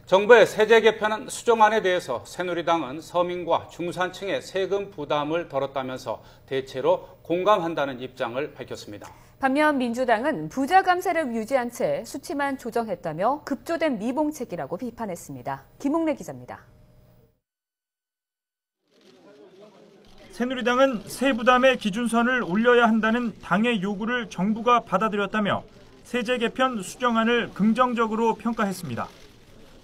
정부의 세제 개편 수정안에 대해서 새누리당은 서민과 중산층의 세금 부담을 덜었다면서 대체로 공감한다는 입장을 밝혔습니다. 반면 민주당은 부자 감세를 유지한 채 수치만 조정했다며 급조된 미봉책이라고 비판했습니다. 김웅래 기자입니다. 새누리당은 세부담의 기준선을 올려야 한다는 당의 요구를 정부가 받아들였다며 세제 개편 수정안을 긍정적으로 평가했습니다.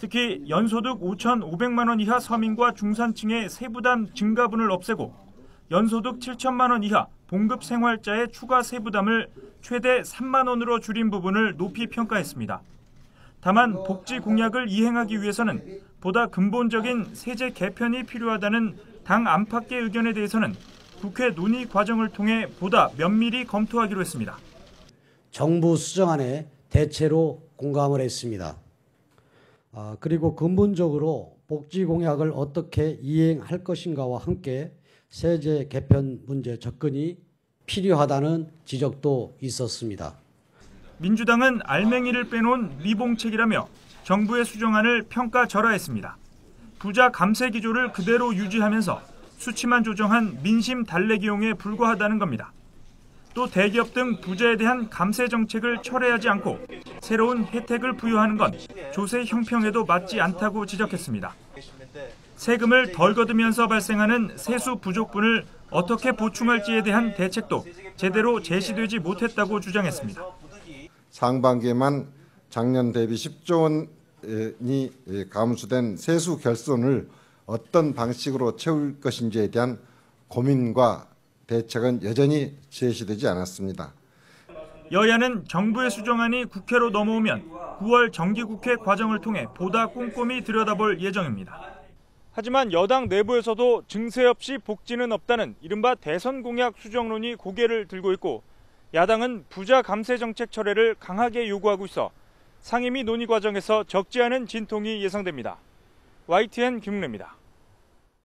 특히 연소득 5,500만 원 이하 서민과 중산층의 세부담 증가분을 없애고 연소득 7천만 원 이하 봉급 생활자의 추가 세부담을 최대 3만 원으로 줄인 부분을 높이 평가했습니다. 다만 복지 공약을 이행하기 위해서는 보다 근본적인 세제 개편이 필요하다는 당 안팎의 의견에 대해서는 국회 논의 과정을 통해 보다 면밀히 검토하기로 했습니다. 정부 수정안에 대체로 공감을 했습니다. 그리고 근본적으로 복지 공약을 어떻게 이행할 것인가와 함께 세제 개편 문제 접근이 필요하다는 지적도 있었습니다. 민주당은 알맹이를 빼놓은 미봉책이라며 정부의 수정안을 평가절하했습니다. 부자 감세 기조를 그대로 유지하면서 수치만 조정한 민심 달래기용에 불과하다는 겁니다. 또 대기업 등 부자에 대한 감세 정책을 철회하지 않고 새로운 혜택을 부여하는 건 조세 형평에도 맞지 않다고 지적했습니다. 세금을 덜 거두면서 발생하는 세수 부족분을 어떻게 보충할지에 대한 대책도 제대로 제시되지 못했다고 주장했습니다. 상반기에만 작년 대비 10조 원이 감소된 세수 결손을 어떤 방식으로 채울 것인지에 대한 고민과 대책은 여전히 제시되지 않았습니다. 여야는 정부의 수정안이 국회로 넘어오면 9월 정기국회 과정을 통해 보다 꼼꼼히 들여다볼 예정입니다. 하지만 여당 내부에서도 증세 없이 복지는 없다는 이른바 대선 공약 수정론이 고개를 들고 있고 야당은 부자 감세 정책 철회를 강하게 요구하고 있어 상임위 논의 과정에서 적지 않은 진통이 예상됩니다. YTN 김웅래입니다.